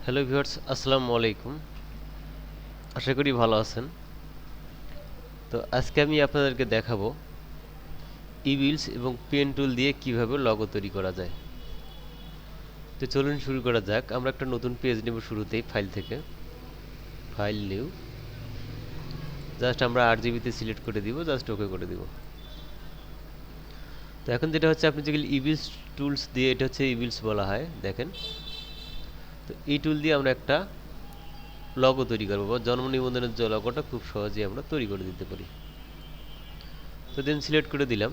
Hello viewers, আসসালামু আলাইকুম। আশা করি ভালো আছেন। তো আজকে আমি আপনাদেরকে দেখাবো ইবিলস এবং পেন টুল দিয়ে কিভাবে লগো তৈরি করা যায়। তো চলুন শুরু করা যাক। আমরা একটা নতুন পেজ নেব শুরুতেই ফাইল থেকে। ফাইল নিউ, জাস্ট আমরা 8 জিবিতে সিলেক্ট করে দিব, জাস্ট ওকে করে দিব। তো এখন যেটা হচ্ছে, আপনি যেগুলি ইবিলস টুলস দিয়ে, এটা হচ্ছে ইবিলস বলা হয়, দেখেন। তো এই টুল দিয়ে আমরা একটা লগো তৈরি করবো, বা জন্ম নিবন্ধনের যে লগোটা খুব সহজেই আমরা তৈরি করে দিতে পারি। তো দেন সিলেক্ট করে দিলাম।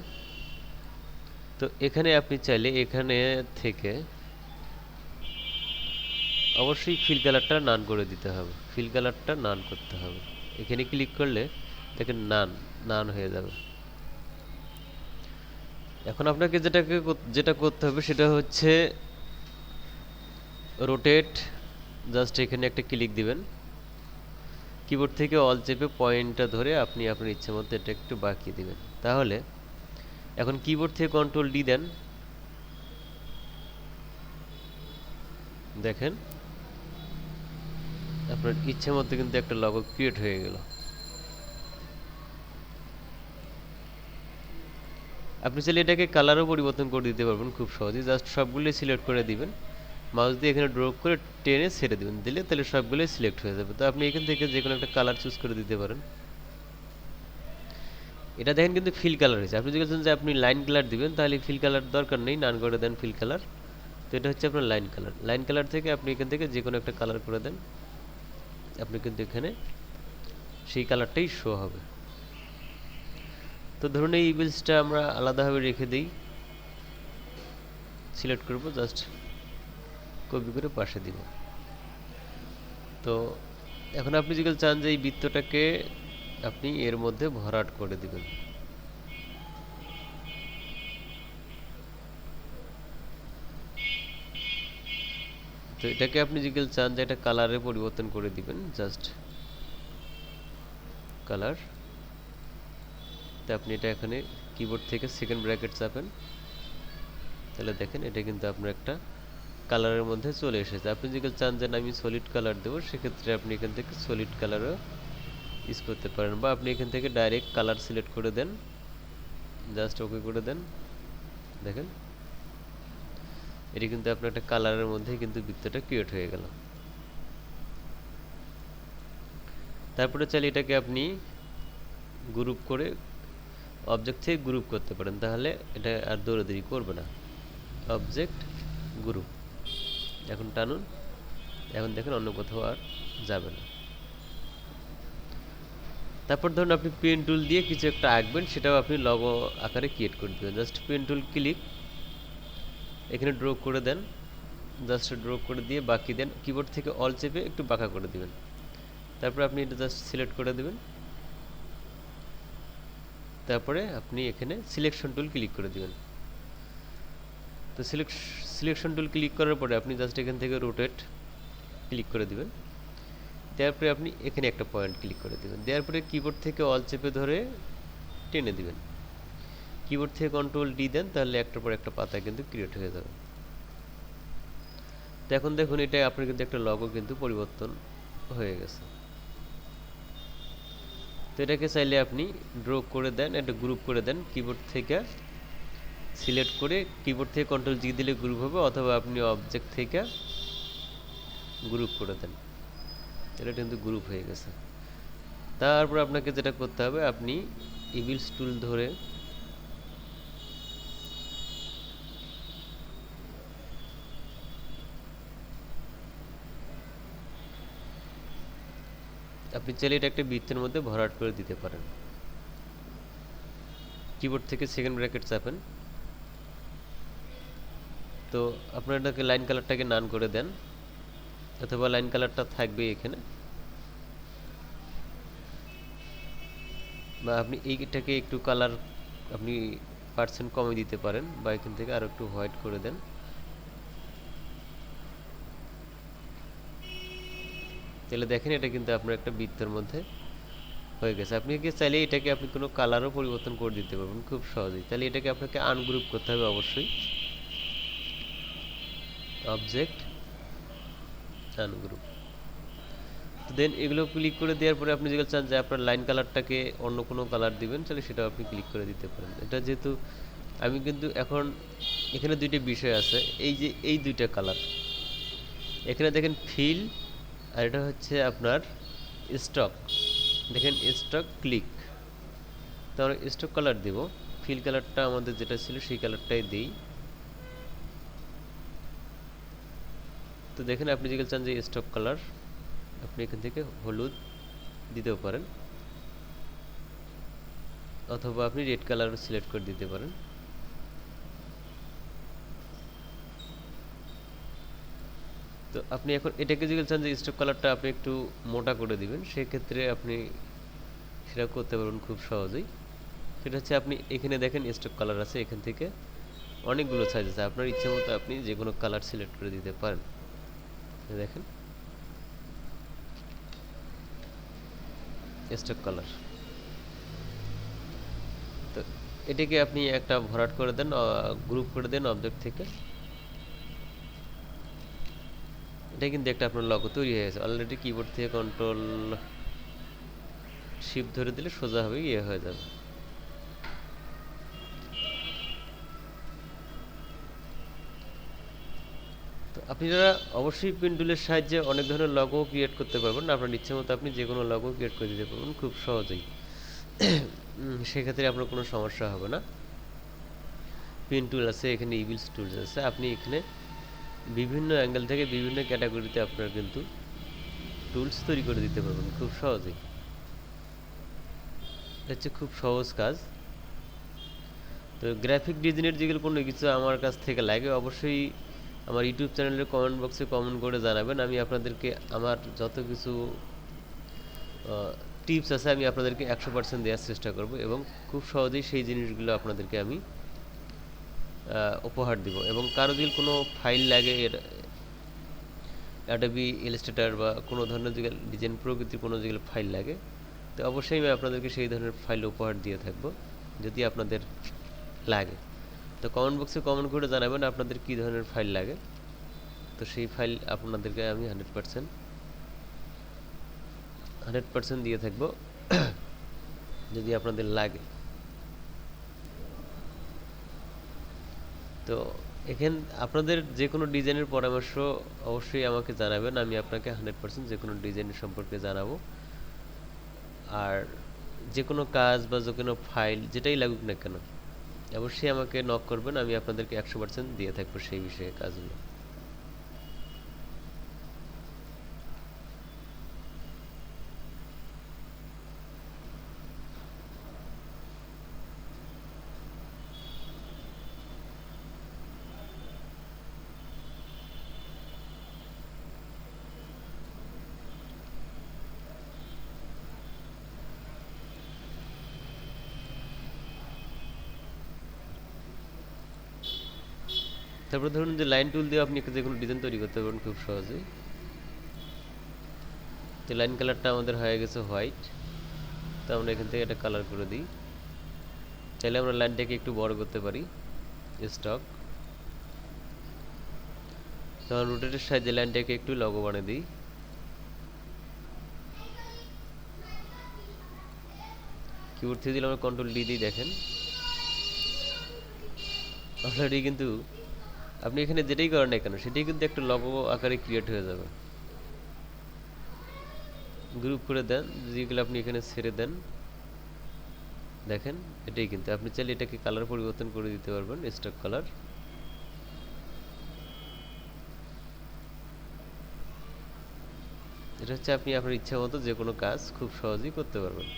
তো এখানে আপনি চাইলে এখানে থেকে অবশ্যই ফিল কালারটা নান করে দিতে হবে, ফিল কালারটা নান করতে হবে। এখানে ক্লিক করলে দেখেন নান নান হয়ে যাবে। এখন আপনাকে যেটা করতে হবে সেটা হচ্ছে রোটেট, জাস্ট এখানে একটা ক্লিক দিবেন। কিবোর্ড থেকে অল চেপে পয়েন্টটা ধরে আপনি আপনার ইচ্ছে মতো এটা একটু বাঁকিয়ে দিবেন। তাহলে এখন কিবোর্ড থেকে কন্ট্রোল ডি দেন, দেখেন আপনার ইচ্ছে মতো কিন্তু একটা লগো ক্রিয়েট হয়ে গেল। আপনি চাইলে এটাকে কালারও পরিবর্তন করে দিতে পারবেন খুব সহজেই। জাস্ট সবগুলোই সিলেক্ট করে দিবেন, মাউস দিয়ে এখানে ড্রগ করে টেনে ছেড়ে দিবেন, দিলে তাহলে সবগুলোই সিলেক্ট হয়ে যাবে। তো আপনি এখান থেকে যে কোনো একটা কালার চুজ করে দিতে পারেন। এটা দেখেন কিন্তু ফিল কালার হয়েছে। আপনি যদি বলছেন যে আপনি লাইন কালার দিবেন, তাহলে ফিল কালার দরকার নেই, নান করে দেন ফিল কালার। তো এটা হচ্ছে আপনার লাইন কালার। লাইন কালার থেকে আপনি এখান থেকে যে কোনো একটা কালার করে দেন, আপনি কিন্তু এখানে সেই কালারটাই শো হবে। তো ধরুন এই ইমেজটা আমরা আলাদাভাবে রেখে দিই, সিলেক্ট করব, জাস্ট কপি করে পাশে দিব। তো এখন আপনি যদি চান যে এই বৃত্তটাকে আপনি এর মধ্যে ভরাট করে দিবেন, তো এটাকে আপনি যদি চান যে এটা কালারে পরিবর্তন করে দিবেন, জাস্ট কালার। তো আপনি এটা এখানে কিবোর্ড থেকে সেকেন্ড ব্র্যাকেট চাপেন, তাহলে দেখেন এটা কিন্তু আপনার একটা কালারের মধ্যে চলে এসেছে। আপনি যদি চান যে আমি সলিড কালার দেবো, সেক্ষেত্রে আপনি এখান থেকে সলিড কালারও ইউজ করতে পারেন, বা আপনি এখান থেকে ডাইরেক্ট কালার সিলেক্ট করে দেন, জাস্ট ওকে করে দেন। দেখেন এটি কিন্তু আপনার একটা কালারের মধ্যে কিন্তু বৃত্তটা ক্রিয়েট হয়ে গেল। তারপরে চাইলে এটাকে আপনি গ্রুপ করে অবজেক্ট থেকে গ্রুপ করতে পারেন, তাহলে এটা আর দৌড়াদৌড়ি করবে না। অবজেক্ট গ্রুপ, এখন টানুন, এখন দেখেন অন্য কোথাও আর যাবে না। তারপর ধরুন আপনি পেন টুল দিয়ে কিছু একটা আঁকবেন, সেটাও আপনি লগো আকারে ক্রিয়েট করে দেবেন। জাস্ট পেন টুল ক্লিক, এখানে ড্র করে দেন, জাস্ট ড্র করে দিয়ে বাকি দেন, কিবোর্ড থেকে অল চেপে একটু বাঁকা করে দিবেন। তারপর আপনি এটা জাস্ট সিলেক্ট করে দিবেন। তারপরে আপনি এখানে সিলেকশন টুল ক্লিক করে দিবেন। তো সিলেকশন টুল ক্লিক করার পরে আপনি জাস্ট এখান থেকে রোটেট ক্লিক করে দিবেন। দেওয়ার পরে আপনি এখানে একটা পয়েন্ট ক্লিক করে দিবেন। দেওয়ার পরে কিবোর্ড থেকে অল চেপে ধরে টেনে দিবেন। কিবোর্ড থেকে কন্ট্রোল ডি দেন, তাহলে একটার পর একটা পাতা কিন্তু ক্রিয়েট হয়ে যাবে। তো এখন দেখুন এটা আপনার কিন্তু একটা লগো কিন্তু পরিবর্তন হয়ে গেছে। তো এটাকে চাইলে আপনি ড্র করে দেন, একটা গ্রুপ করে দেন, কিবোর্ড থেকে সিলেক্ট করে কিবোর্ড থেকে কন্ট্রোল জি দিলে গ্রুপ হবে, অথবা আপনি অবজেক্ট থেকে গ্রুপ করে দেন, এটা কিন্তু গ্রুপ হয়ে গেছে। তারপর আপনাকে যেটা করতে হবে, আপনি ইবিলস টুল ধরে আপনি চাইলে এটা একটা বৃত্তের মধ্যে ভরাট করে দিতে পারেন। কিবোর্ড থেকে সেকেন্ড ব্র্যাকেট চাপেন। তো আপনার এটাকে লাইন কালারটাকে নান করে দেন, অথবা লাইন কালারটা থাকবে এখানে, বা আপনি এইটাকে একটু কালার আপনি পার্সেন্ট কমে দিতে পারেন, বা এখান থেকে আরো একটু হোয়াইট করে দেন। তাহলে দেখেন এটা কিন্তু আপনার একটা বৃত্তের মধ্যে হয়ে গেছে। আপনি কি চাইলে এটাকে আপনি কোনো কালারও পরিবর্তন করে দিতে পারবেন খুব সহজেই। তাহলে এটাকে আপনাকে আনগ্রুপ করতে হবে অবশ্যই। Object ungroup. দেন এগুলো ক্লিক করে দেওয়ার পরে আপনি যেগুলো চান যে আপনার লাইন কালারটাকে অন্য কোনো কালার দিবেন, তাহলে সেটাও আপনি ক্লিক করে দিতে পারেন। এটা যেহেতু আমি কিন্তু এখন এখানে দুইটা বিষয় আছে, এই যে এই দুইটা কালার এখানে দেখেন ফিল, আর এটা হচ্ছে আপনার স্টক। দেখেন স্টক ক্লিক, তো আমরা স্টক কালার দিব। ফিল কালারটা আমাদের যেটা ছিল সেই কালারটাই দিই। তো দেখেন আপনি যেগুলো চান যে স্টক কালার, আপনি এখান থেকে হলুদ দিতেও পারেন, অথবা আপনি রেড কালার সিলেক্ট করে দিতে পারেন। তো আপনি এখন এটাকে যেগুলো চান যে স্টক কালারটা আপনি একটু মোটা করে দিবেন, সেক্ষেত্রে আপনি সেটা করতে পারবেন খুব সহজেই। সেটা হচ্ছে আপনি এখানে দেখেন স্টক কালার আছে, এখান থেকে অনেকগুলো সাইজ আছে, আপনার ইচ্ছে মতো আপনি যে কোনো কালার সিলেক্ট করে দিতে পারেন। দেখেন স্টক কালার। তো এটাকে আপনি একটা ভরাট করে দেন, গ্রুপ করে দেন অবজেক্ট থেকে। এটা কিন্তু একটা আপনার লগো তৈরি হয়ে গেছে অলরেডি। কিবোর্ড থেকে কন্ট্রোল শিফট ধরে দিলে সোজাভাবে ইয়ে হয়ে যাবে। তো আপনারা অবশ্যই পেন টুলের সাহায্যে অনেক ধরনের লগো ক্রিয়েট করতে পারবেন, আপনার ইচ্ছে মতো আপনি যে কোনো লগো ক্রিয়েট করে দিতে পারবেন খুব সহজেই। সেক্ষেত্রে আপনার কোনো সমস্যা হবে না। পেন টুল আছে, এখানে ইভিলস টুলস আছে, আপনি এখানে বিভিন্ন অ্যাঙ্গেল থেকে বিভিন্ন ক্যাটাগরিতে আপনার কিন্তু টুলস তৈরি করে দিতে পারবেন খুব সহজেই। এটা হচ্ছে খুব সহজ কাজ। তো গ্রাফিক ডিজাইনের যেগুলো কোনো কিছু আমার কাছ থেকে লাগে, অবশ্যই আমার ইউটিউব চ্যানেলের কমেন্ট বক্সে কমেন্ট করে জানাবেন। আমি আপনাদেরকে আমার যত কিছু টিপস আছে আমি আপনাদেরকে 100% দেওয়ার চেষ্টা করব, এবং খুব সহজেই সেই জিনিসগুলো আপনাদেরকে আমি উপহার দিব। এবং কারো যদি কোনো ফাইল লাগে এর অ্যাডোবি ইলাস্ট্রেটর বা কোনো ধরনের যেগুলো ডিজাইন প্রকৃতির কোনো যেগুলো ফাইল লাগে, তো অবশ্যই আমি আপনাদেরকে সেই ধরনের ফাইল উপহার দিয়ে থাকবো যদি আপনাদের লাগে। তো কমেন্ট বক্সে কমেন্ট করে জানাবেন আপনাদের কী ধরনের ফাইল লাগে, তো সেই ফাইল আপনাদেরকে আমি 100% দিয়ে থাকবো যদি আপনাদের লাগে। তো এখানে আপনাদের যে কোনো ডিজাইনের পরামর্শ অবশ্যই আমাকে জানাবেন, আমি আপনাকে 100% যে কোনো ডিজাইনের সম্পর্কে জানাবো। আর যে কোনো কাজ বা যে কোনো ফাইল যেটাই লাগুক না কেন অবশ্যই আমাকে নক করবেন, আমি আপনাদেরকে 100% দিয়ে থাকবো সেই বিষয়ে কাজগুলো। তারপর ধরুন যে লাইন টুল দিয়ে আপনি যে কোনো ডিজাইন তৈরি করতে পারবেন খুব সহজেই। তো লাইন কালারটা আমাদের হয়ে গেছে হোয়াইট, তো আমরা এখান থেকে একটা কালার করে দিই। চাইলে আমরা লাইনটাকে একটু বড় করতে পারি, স্টক। তখন রোটেটের সাহায্যে লাইনটাকে একটু লগো বানিয়ে দিই। কিবোর্ড থেকে দিলে আমরা কন্ট্রোল ডি দিই, দেখেন অলরেডি কিন্তু আপনি এখানে যেটাই করেন না কেন সেটাই কিন্তু একটা লগো আকারে ক্রিয়েট হয়ে যাবে। গ্রুপ করে দেন, যেগুলো আপনি এখানে ছেড়ে দেন, দেখেন এটাই কিন্তু আপনি চাইলে এটাকে কালার পরিবর্তন করে দিতে পারবেন, স্টক কালার। এটা হচ্ছে আপনি আপনার ইচ্ছা মতো যে কোনো কাজ খুব সহজেই করতে পারবেন।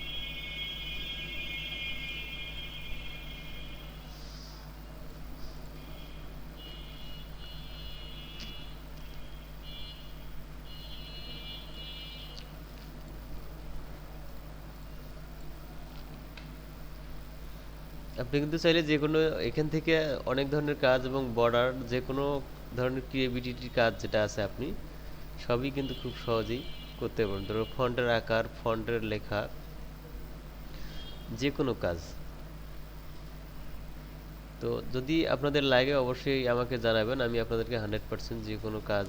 আপনি কিন্তু চাইলে যে কোনো এখান থেকে অনেক ধরনের কাজ এবং বর্ডার যে কোনো ধরনের ক্রিয়েটিভিটির কাজ যেটা আছে আপনি সবই কিন্তু খুব সহজেই করতে পারবেন। ধরো ফন্টের আকার, ফন্টের লেখা, যে কোনো কাজ। তো যদি আপনাদের লাগে অবশ্যই আমাকে জানাবেন, আমি আপনাদেরকে 100% যে কোনো কাজ